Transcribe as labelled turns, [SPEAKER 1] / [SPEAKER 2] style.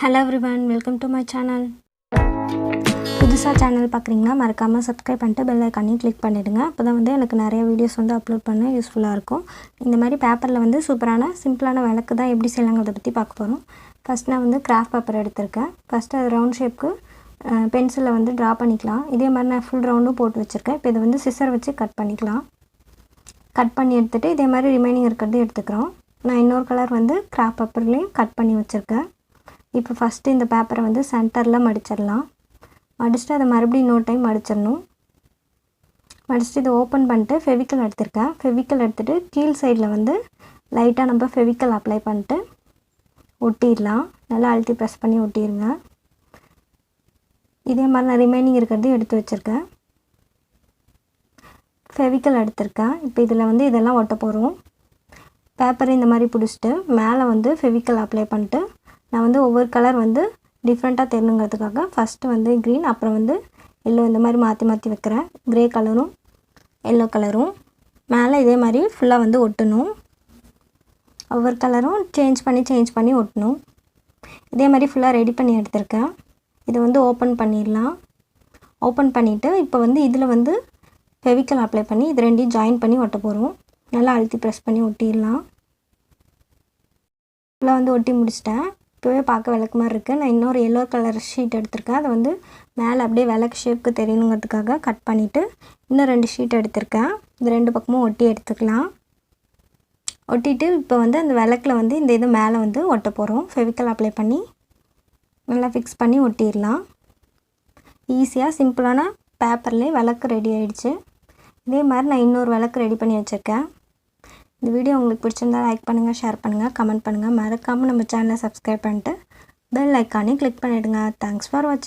[SPEAKER 1] Hello everyone, welcome to my channel. புதுசா channel பார்க்குறீங்கன்னா மறக்காம subscribe பண்ணிட்டு bell icon-ஐ click பண்ணிடுங்க. அப்பதான் வந்து எனக்கு நிறைய வீடியோஸ் வந்து அப்லோட் பண்ண யூஸ்ஃபுல்லா இருக்கும். இந்த மாதிரி பேப்பர்ல வந்து சூப்பரான சிம்பிளான விளக்கு தான் எப்படி செய்யலாம்ங்கறத பத்தி பார்க்க போறோம். ஃபர்ஸ்ட் நான் வந்து கிராஃப்ட் பேப்பர் எடுத்துர்க்கேன். ஃபர்ஸ்ட் அது ரவுண்ட் ஷேப்க்கு பென்சில்ல வந்து டிரா பண்ணிக்கலாம். இதே மாதிரி நான் ஃபுல் ரவுண்டும் போட்டு வச்சிருக்கேன். இப்போ இத வந்து சிசர் வச்சு கட் பண்ணிக்கலாம். கட் பண்ணி எடுத்துட்டு இதே மாதிரி ரிமைனிங் இருக்கிறது எடுத்துக்கறோம். நான் இன்னொரு கலர் வந்து கிராஃப்ட் பேப்பர்லயே கட் பண்ணி வச்சிருக்கேன். இப்போ ஃபர்ஸ்ட் இந்த பேப்பரை வந்து சென்டர்ல மடிச்சிரலாம். மடிச்சிட்டு அத மறுபடியும் இன்னொரு டைம் மடிச்சிரணும். மடிச்சிட்டு இத ஓபன் பண்ணிட்டு ஃபெவிகால் எடுத்துர்க்கேன். ஃபெவிகால் எடுத்துட்டு கீழ் சைடுல வந்து லைட்டா நம்ம ஃபெவிகால் அப்ளை பண்ணிட்டு ஒட்டிடலாம். நல்லா அழுத்தி பிரஸ் பண்ணி ஒட்டிருங்க. இதே மாதிரி நான் ரிமைனிங் இருக்கிறது எடுத்து வச்சிருக்கேன். ஃபெவிகால் எடுத்துர்க்கேன். இப்போ இதல வந்து இதெல்லாம் ஒட்ட போறோம். பேப்பர் இந்த மாதிரி புடிச்சிட்டு மேலே வந்து ஃபெவிகால் அப்ளை பண்ணிட்டு நான் வந்து ஒவ்வொரு கலர் வந்து டிஃபரண்டா தெரியணும்ங்கிறதுக்காக ஃபர்ஸ்ட் வந்து green அப்புறம் வந்து yellow இந்த மாதிரி மாத்தி மாத்தி வைக்கிறேன். கிரே கலரும் yellow கலரும் மேலே இதே மாதிரி ஃபுல்லா வந்து ஒட்டணும். ஒவ்வொரு கலரும் சேஞ்ச் பண்ணி ஒட்டணும். இதே மாதிரி ஃபுல்லா ரெடி பண்ணி எடுத்துர்க்கேன். இத வந்து ஓபன் பண்ணிரலாம். ஓபன் பண்ணிட்டு இப்போ வந்து இதுல வந்து ஃபெவிகால் அப்ளை பண்ணி இது ரெண்டையும் ஜாயின் பண்ணி ஒட்ட போறோம். நல்லா அழுத்தி பிரஸ் பண்ணி ஒட்டிரலாம். ஃபுல்லா வந்து ஒட்டி முடிச்சிட்டேன். இப்பவே பார்க்க விளக்கு மாதிரி இருக்கு. நான் இன்னொரு yellow கலர் ஷீட் எடுத்துர்க்கேன். அத வந்து மேலே அப்படியே விளக்கு ஷேப்க்கு தெரியணும்ங்கிறதுக்காக கட் பண்ணிட்டு இன்னும் ரெண்டு ஷீட் எடுத்துர்க்கேன். இந்த ரெண்டு பக்கமும் ஒட்டி எடுத்துக்கலாம். ஒட்டிட்டு இப்போ வந்து அந்த விளக்குல வந்து இந்த இது மேலே வந்து ஒட்ட போறோம். ஃபெவிகால் அப்ளை பண்ணி நல்லா ஃபிக்ஸ் பண்ணி ஒட்டிரலாம். ஈஸியா சிம்பிளான பேப்பர்லயே விளக்கு ரெடி ஆயிடுச்சு. இதே மாதிரி நான் இன்னொரு விளக்கு ரெடி பண்ணி வச்சிருக்கேன். இந்த வீடியோ உங்களுக்கு பிடிச்சிருந்தா லைக் பண்ணுங்க, ஷேர் பண்ணுங்க, கமெண்ட் பண்ணுங்க. மறக்காம நம்ம சேனலை subscribe பண்ணிட்டு bell icon-ஐ click பண்ணிடுங்க. Thanks for watching.